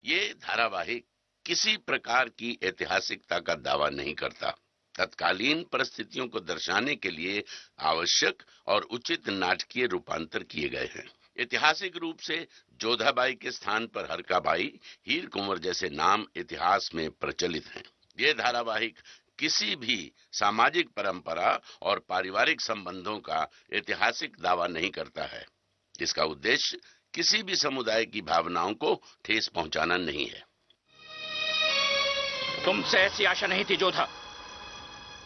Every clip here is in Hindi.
ये धारावाहिक किसी प्रकार की ऐतिहासिकता का दावा नहीं करता। तत्कालीन परिस्थितियों को दर्शाने के लिए आवश्यक और उचित नाटकीय रूपांतर किए गए हैं। ऐतिहासिक रूप से जोधाबाई के स्थान पर हरकाबाई, हीर कुंवर जैसे नाम इतिहास में प्रचलित हैं। ये धारावाहिक किसी भी सामाजिक परंपरा और पारिवारिक संबंधों का ऐतिहासिक दावा नहीं करता है। इसका उद्देश्य किसी भी समुदाय की भावनाओं को ठेस पहुंचाना नहीं है। तुमसे ऐसी आशा नहीं थी जोधा।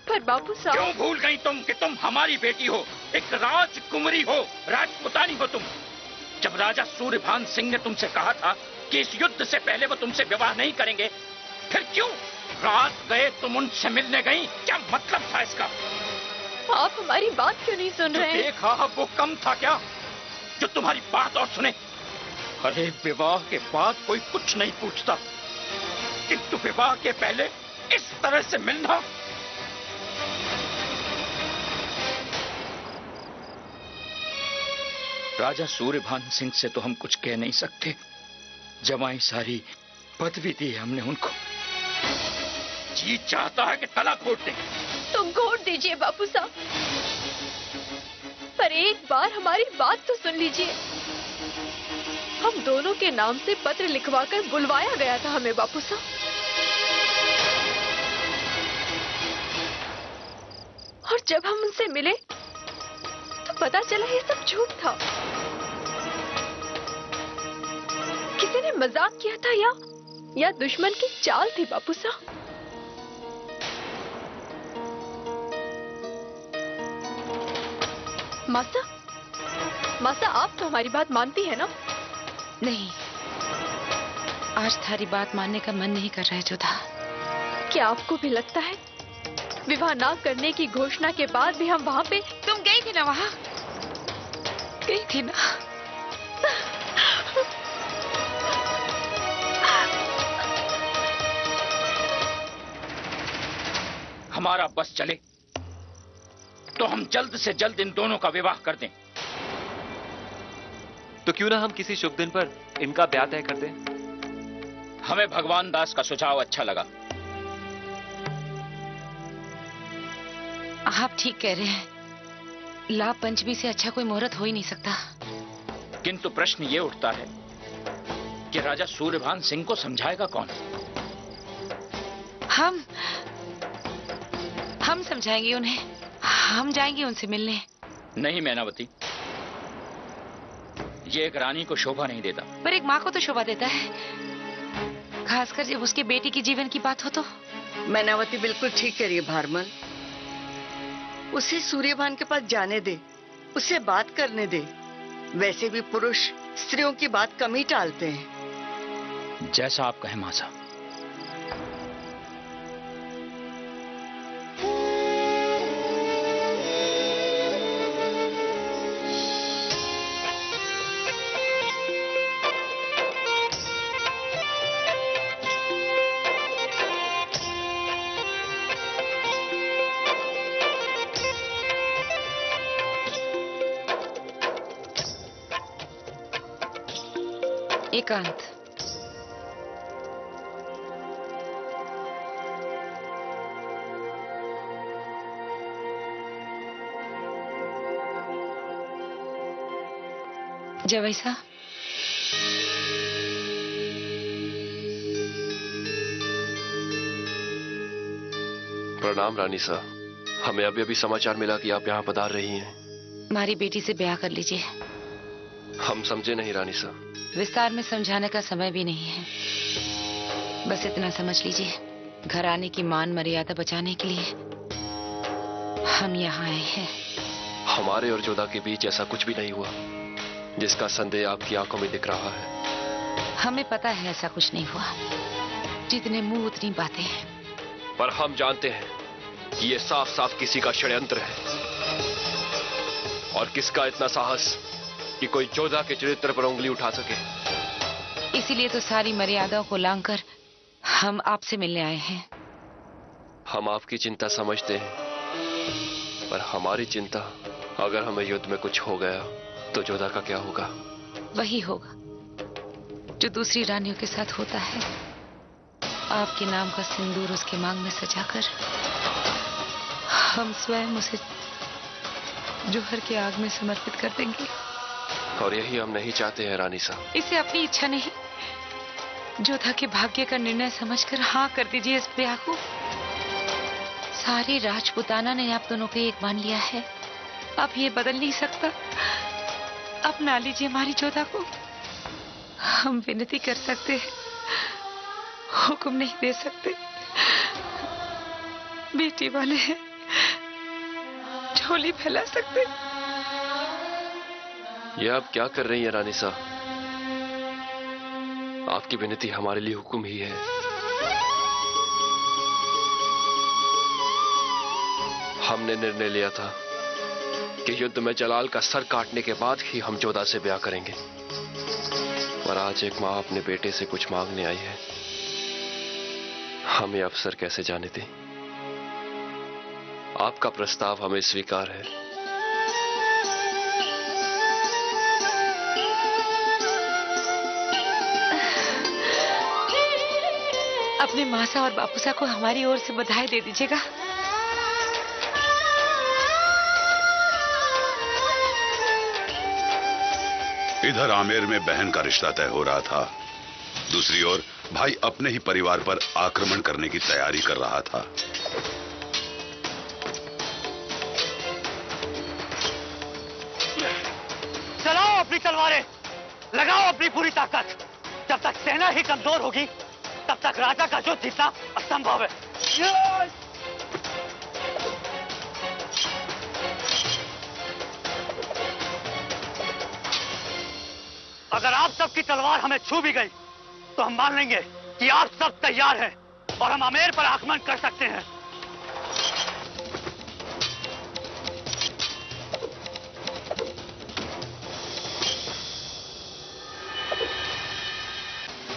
पर बापू साहब, क्यों भूल गई तुम कि तुम हमारी बेटी हो, एक राजकुमारी हो, राजपुतानी हो तुम। जब राजा सूर्यभान सिंह ने तुमसे कहा था कि इस युद्ध से पहले वो तुमसे विवाह नहीं करेंगे, फिर क्यों रात गए तुम उनसे मिलने गई? क्या मतलब था इसका? आप हमारी बात क्यों नहीं सुन रहे? देखा वो कम था क्या जो तुम्हारी बात और सुने? अरे विवाह के बाद कोई कुछ नहीं पूछता, किंतु विवाह के पहले इस तरह से मिलना। राजा सूर्यभान सिंह से तो हम कुछ कह नहीं सकते। जमाई सारी पदवी दी है हमने उनको। जी चाहता है कि तलाक घोट दें। तो घोट दीजिए बापू साहब, पर एक बार हमारी बात तो सुन लीजिए। हम दोनों के नाम से पत्र लिखवाकर बुलवाया गया था हमें बापू साहब, और जब हम उनसे मिले तो पता चला ये सब झूठ था। किसी ने मजाक किया था या दुश्मन की चाल थी बापू साहब। मासा आप तो हमारी बात मानती है ना? नहीं, आज थारी बात मानने का मन नहीं कर रहा है जोधा। क्या आपको भी लगता है विवाह ना करने की घोषणा के बाद भी हम वहाँ पे? तुम गई थी ना वहाँ? गई थी ना? हमारा बस चले तो हम जल्द से जल्द इन दोनों का विवाह कर दें। तो क्यों ना हम किसी शुभ दिन पर इनका ब्याह तय कर दें? हमें भगवान दास का सुझाव अच्छा लगा। आप ठीक कह रहे हैं, लाभ पंचमी से अच्छा कोई मुहूर्त हो ही नहीं सकता। किंतु प्रश्न ये उठता है कि राजा सूर्यभान सिंह को समझाएगा कौन? हम समझाएंगे उन्हें। हम जाएंगे उनसे मिलने। नहीं मैनावती, ये एक रानी को शोभा नहीं देता। पर एक माँ को तो शोभा देता है, खासकर जब उसके बेटी के जीवन की बात हो तो। मैनावती बिल्कुल ठीक कह रही है भारमल। उसे सूर्यभान के पास जाने दे, उससे बात करने दे। वैसे भी पुरुष स्त्रियों की बात कम ही टालते हैं। जैसा आप कहें मासा। एकांत। जवैसा, प्रणाम रानी साहब। हमें अभी अभी समाचार मिला कि आप यहाँ पधार रही हैं। हमारी बेटी से ब्याह कर लीजिए। हम समझे नहीं रानी साहब। विस्तार में समझाने का समय भी नहीं है, बस इतना समझ लीजिए, घराने की मान मर्यादा बचाने के लिए हम यहाँ आए हैं। हमारे और जोधा के बीच ऐसा कुछ भी नहीं हुआ जिसका संदेह आपकी आंखों में दिख रहा है। हमें पता है ऐसा कुछ नहीं हुआ। जितने मुंह उतनी बातें हैं। पर हम जानते हैं कि ये साफ साफ किसी का षड्यंत्र है। और किसका इतना साहस कि कोई जोधा के चरित्र पर उंगली उठा सके। इसीलिए तो सारी मर्यादाओं को लांघकर हम आपसे मिलने आए हैं। हम आपकी चिंता समझते हैं, पर हमारी चिंता, अगर हमें युद्ध में कुछ हो गया तो जोधा का क्या होगा? वही होगा जो दूसरी रानियों के साथ होता है। आपके नाम का सिंदूर उसके मांग में सजाकर हम स्वयं उसे जोहर की आग में समर्पित कर देंगे। और यही हम नहीं चाहते हैं रानी साहब। इसे अपनी इच्छा नहीं, जोधा के भाग्य का निर्णय समझकर हाँ कर दीजिए इस ब्याह को। सारी राजपुताना ने आप दोनों को एक मान लिया है, अब ये बदल नहीं सकता। अपना लीजिए हमारी जोधा को। हम विनती कर सकते हैं, हुक्म नहीं दे सकते। बेटी वाले हैं, झोली फैला सकते। ये आप क्या कर रही हैं रानी साहब? आपकी विनती हमारे लिए हुक्म ही है। हमने निर्णय लिया था कि युद्ध में जलाल का सर काटने के बाद ही हम जोधा से ब्याह करेंगे, और आज एक माँ अपने बेटे से कुछ मांगने आई है। हम ये अवसर कैसे जाने दें? आपका प्रस्ताव हमें स्वीकार है। अपने मासा और बापूसा को हमारी ओर से बधाई दे दीजिएगा। इधर आमेर में बहन का रिश्ता तय हो रहा था, दूसरी ओर भाई अपने ही परिवार पर आक्रमण करने की तैयारी कर रहा था। चलाओ अपनी तलवारें, लगाओ अपनी पूरी ताकत। जब तक सेना ही कमजोर होगी तब तक राजा का युद्ध जीतना असंभव है। अगर आप सबकी तलवार हमें छू भी गई तो हम मान लेंगे कि आप सब तैयार हैं और हम आमेर पर आक्रमण कर सकते हैं।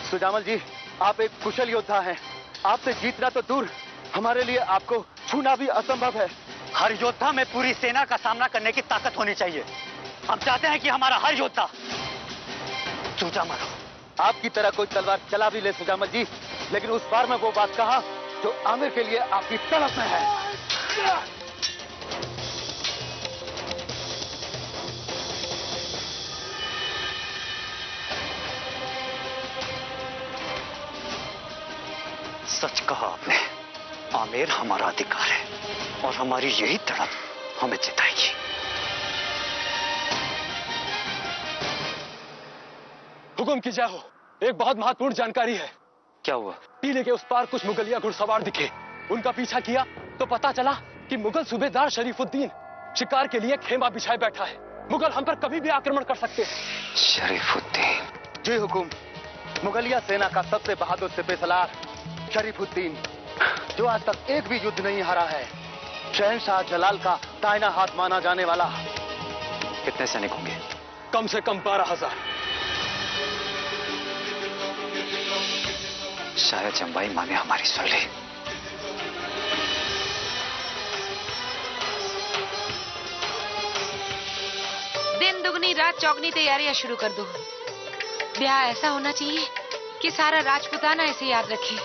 सुजामल जी, आप एक कुशल योद्धा हैं। आपसे जीतना तो दूर, हमारे लिए आपको छूना भी असंभव है। हर योद्धा में पूरी सेना का सामना करने की ताकत होनी चाहिए। हम चाहते हैं कि हमारा हर योद्धा सुजामल हो। आपकी तरह कोई तलवार चला भी ले सुजामल जी, लेकिन उस बार में वो बात कहा जो आमिर के लिए आपकी तड़प में है। सच कहा आपने, आमेर हमारा अधिकार है और हमारी यही तड़प हमें जिताएगी। हुक्म की जय हो। एक बहुत महत्वपूर्ण जानकारी है। क्या हुआ? टीले के उस पार कुछ मुगलिया घुड़सवार दिखे। उनका पीछा किया तो पता चला कि मुगल सूबेदार शरीफुद्दीन शिकार के लिए खेमा बिछाए बैठा है। मुगल हम पर कभी भी आक्रमण कर सकते हैं। शरीफुद्दीन? जी हुकुम। मुगलिया सेना का सबसे बहादुर सिपहसालार शरीफुद्दीन, जो आज तक एक भी युद्ध नहीं हारा है, शहंशाह जलाल का दाहिना हाथ माना जाने वाला। कितने सैनिक होंगे? कम से कम 12,000। शायद चंबाई माँ ने हमारी सुन ली। दिन दुगनी रात चौगनी तैयारियां शुरू कर दो। ब्याह ऐसा होना चाहिए कि सारा राजपुताना इसे याद रखे।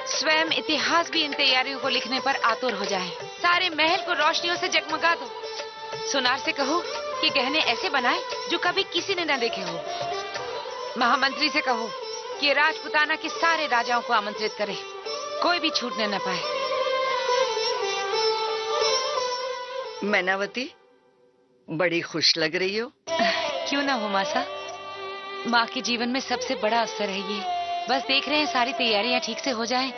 स्वयं इतिहास भी इन तैयारियों को लिखने पर आतुर हो जाए। सारे महल को रोशनियों से जगमगा दो। सुनार से कहो कि गहने ऐसे बनाए जो कभी किसी ने न देखे हो। महामंत्री से कहो कि राजपुताना के सारे राजाओं को आमंत्रित करे, कोई भी छूटने न पाए। मैनावती, बड़ी खुश लग रही हो। क्यों ना हो मासा, माँ के जीवन में सबसे बड़ा अवसर है ये। बस देख रहे हैं सारी तैयारियां ठीक से हो जाएं,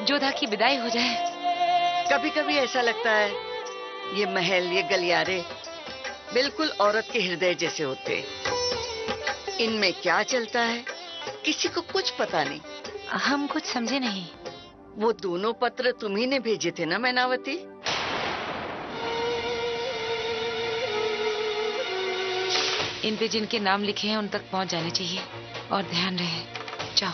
जोधा की विदाई हो जाए। कभी कभी ऐसा लगता है ये महल, ये गलियारे बिल्कुल औरत के हृदय जैसे होते। इनमें क्या चलता है किसी को कुछ पता नहीं। हम कुछ समझे नहीं। वो दोनों पत्र तुम्ही ने भेजे थे ना मैनावती? इन पे जिनके नाम लिखे हैं उन तक पहुंच जाने चाहिए। और ध्यान रहे, जाओ।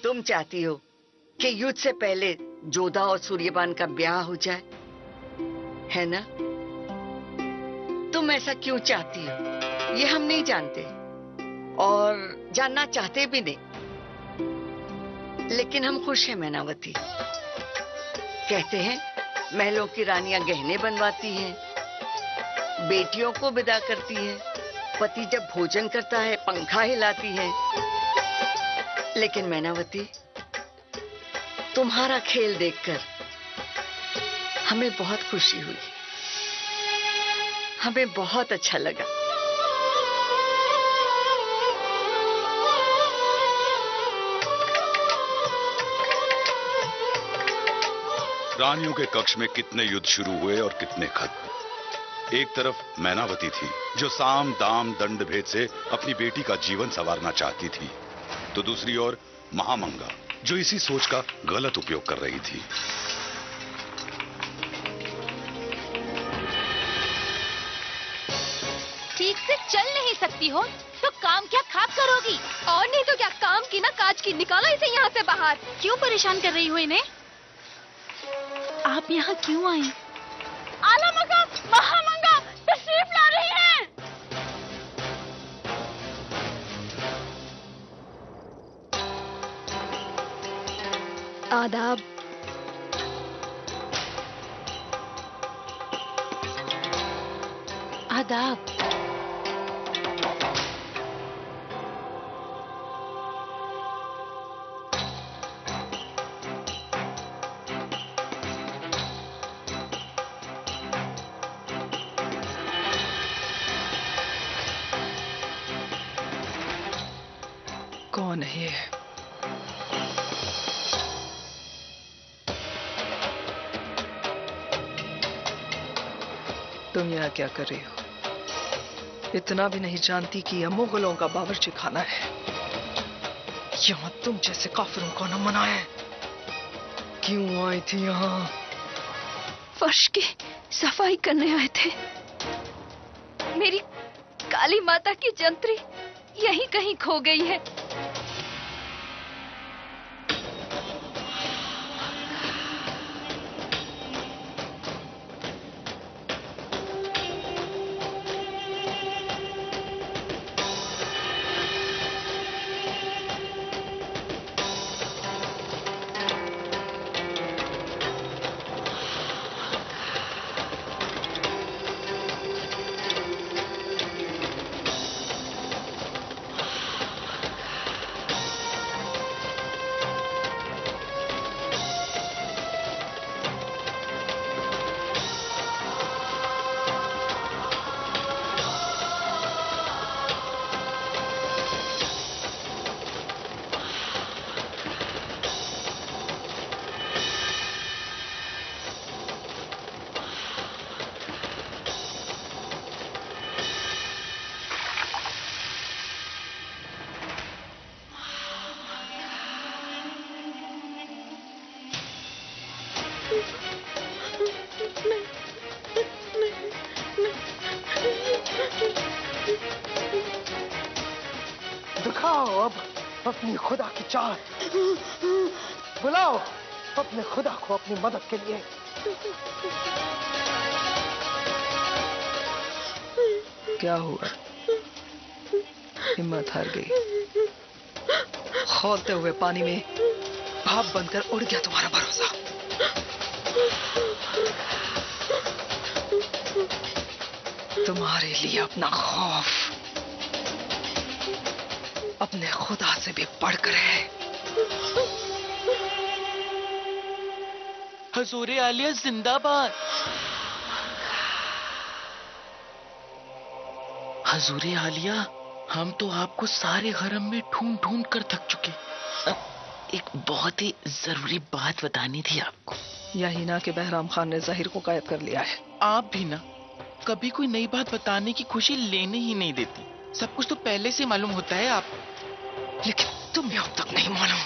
तुम चाहती हो कि युद्ध से पहले जोधा और सूर्यबान का ब्याह हो जाए, है ना? तुम ऐसा क्यों चाहती हो ये हम नहीं जानते और जानना चाहते भी नहीं, लेकिन हम खुश हैं मैनावती। कहते हैं महलों की रानियां गहने बनवाती हैं, बेटियों को विदा करती हैं, पति जब भोजन करता है पंखा हिलाती है। लेकिन मैनावती, तुम्हारा खेल देखकर हमें बहुत खुशी हुई, हमें बहुत अच्छा लगा। रानियों के कक्ष में कितने युद्ध शुरू हुए और कितने खत्म। एक तरफ मैनावती थी जो साम दाम दंड भेद से अपनी बेटी का जीवन संवारना चाहती थी, तो दूसरी ओर महामंगा जो इसी सोच का गलत उपयोग कर रही थी। ठीक से चल नहीं सकती हो तो काम क्या खाक करोगी? और नहीं तो क्या, काम की ना काज की। निकालो इसे यहाँ से बाहर। क्यों परेशान कर रही हो इन्हें? आप यहाँ क्यों आई? आलामंगा, महामंगा तशरीफ ला रही हैं। आदाब। आदाब। कौन है? तुम यहाँ क्या कर रही हो? इतना भी नहीं जानती कि यह मुगलों का बावर्ची खाना है। यहाँ तुम जैसे काफिरों को न मना है। क्यों आई थी यहाँ? फर्श की सफाई करने आए थे। मेरी काली माता की जंतरी यहीं कहीं खो गई है। दिखाओ अब अपनी खुदा की चाल। बुलाओ अपने खुदा को अपनी मदद के लिए। क्या हुआ? हिम्मत हार गई? खौलते हुए पानी में भाप बनकर उड़ गया तुम्हारा भरोसा। तुम्हारे लिए अपना खौफ अपने खुदा से भी बढ़कर है। हजूरे आलिया जिंदाबाद। हजूरे आलिया, हम तो आपको सारे हरम में ढूंढ ढूंढ कर थक चुके। एक बहुत ही जरूरी बात बतानी थी आपको। यही ना कि बहराम खान ने ज़हीर को कैद कर लिया है। आप भी ना कभी कोई नई बात बताने की खुशी लेने ही नहीं देती। सब कुछ तो पहले से मालूम होता है आप। लेकिन तुम्हें अब तक नहीं मालूम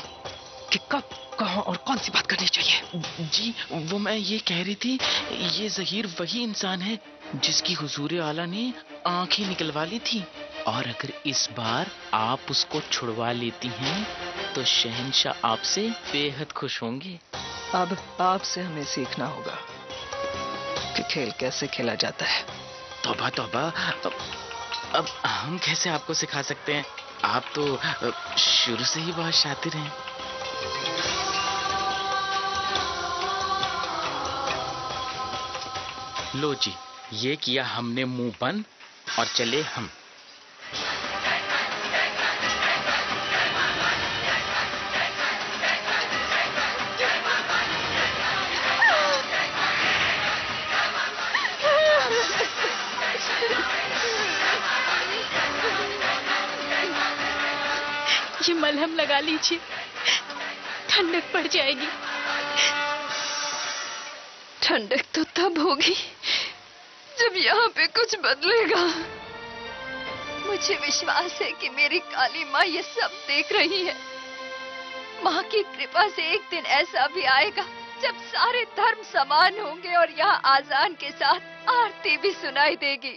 कि कब, कहां और कौन सी बात करनी चाहिए। जी वो मैं ये कह रही थी, ये ज़हीर वही इंसान है जिसकी हुजूर आला ने आंखें निकलवा ली थी, और अगर इस बार आप उसको छुड़वा लेती हैं तो शहंशाह आपसे बेहद खुश होंगे। अब आपसे हमें सीखना होगा कि खेल कैसे खेला जाता है। तौबा तौबा, अब हम कैसे आपको सिखा सकते हैं? आप तो शुरू से ही बहुत शातिर हैं। लो जी, ये किया हमने मुंह बंद और चले हम। ये मलहम लगा लीजिए, ठंडक पड़ जाएगी। ठंडक तो तब होगी जब यहाँ पे कुछ बदलेगा। मुझे विश्वास है कि मेरी काली माँ ये सब देख रही है। माँ की कृपा से एक दिन ऐसा भी आएगा जब सारे धर्म समान होंगे और यहाँ आजान के साथ आरती भी सुनाई देगी।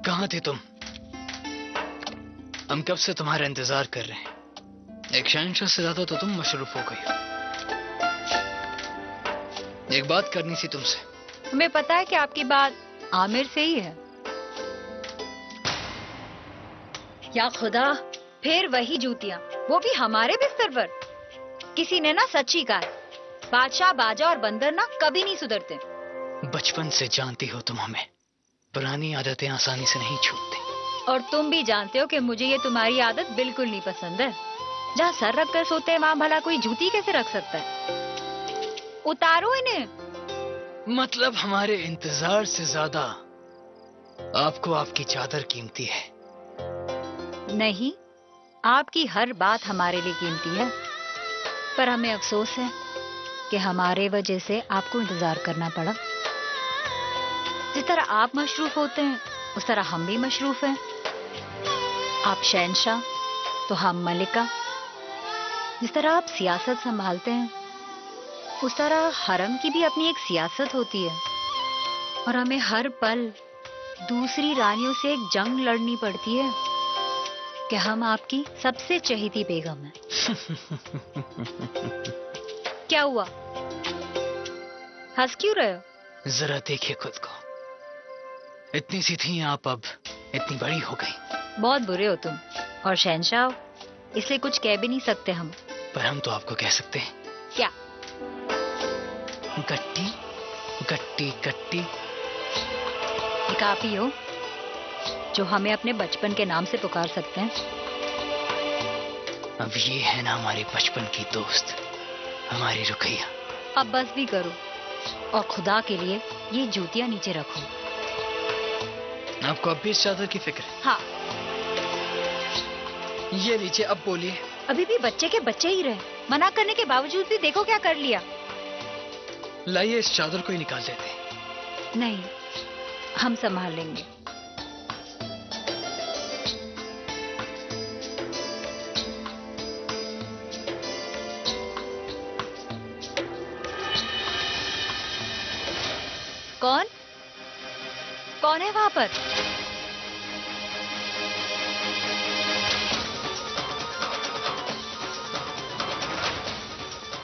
कहाँ थे तुम? हम कब से तुम्हारा इंतजार कर रहे हैं। एक शहंशाह से ज्यादा तो तुम मशरूफ हो गई। एक बात करनी थी तुमसे। हमें पता है कि आपकी बात आमिर से ही है। या खुदा, फिर वही जूतियां, वो भी हमारे बिस्तर पर। किसी ने ना सच्ची कहा, बादशाह, बाजा और बंदर ना कभी नहीं सुधरते। बचपन से जानती हो तुम हमें, पुरानी आदतें आसानी से नहीं छूटती। और तुम भी जानते हो कि मुझे ये तुम्हारी आदत बिल्कुल नहीं पसंद है। जहाँ सर रख कर सोते हैं वहाँ भला कोई जूती कैसे रख सकता है? उतारो इन्हें। मतलब हमारे इंतजार से ज्यादा आपको आपकी चादर कीमती है। नहीं, आपकी हर बात हमारे लिए कीमती है, पर हमें अफसोस है कि हमारे वजह से आपको इंतजार करना पड़ा। जिस तरह आप मशरूफ होते हैं उस तरह हम भी मशरूफ हैं। आप शहंशाह तो हम मलिका। जिस तरह आप सियासत संभालते हैं उस तरह हरम की भी अपनी एक सियासत होती है, और हमें हर पल दूसरी रानियों से एक जंग लड़नी पड़ती है कि हम आपकी सबसे चहेती बेगम हैं। क्या हुआ, हंस क्यों रहे हो? जरा देखिए खुद को, इतनी सी थी आप, अब इतनी बड़ी हो गई। बहुत बुरे हो तुम, और शहंशाह हो, इसलिए कुछ कह भी नहीं सकते हम। पर हम तो आपको कह सकते हैं। क्या? गट्टी गट्टी गट्टी। एक आप ही हो जो हमें अपने बचपन के नाम से पुकार सकते हैं। अब ये है ना हमारे बचपन की दोस्त, हमारी रुकैया। अब बस भी करो, और खुदा के लिए ये जूतियां नीचे रखो। आपको अब भी इस चादर की फिक्र है? हाँ। ये नीचे, अब बोलिए। अभी भी बच्चे के बच्चे ही रहे, मना करने के बावजूद भी देखो क्या कर लिया। लाइए इस चादर को ही निकाल देते। नहीं, हम संभाल लेंगे। कौन कौन है वहां पर?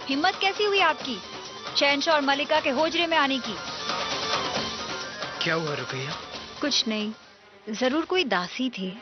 हिम्मत कैसी हुई आपकी शहंशाह और मलिका के होजरे में आने की? क्या हुआ रुकैया? कुछ नहीं, जरूर कोई दासी थी।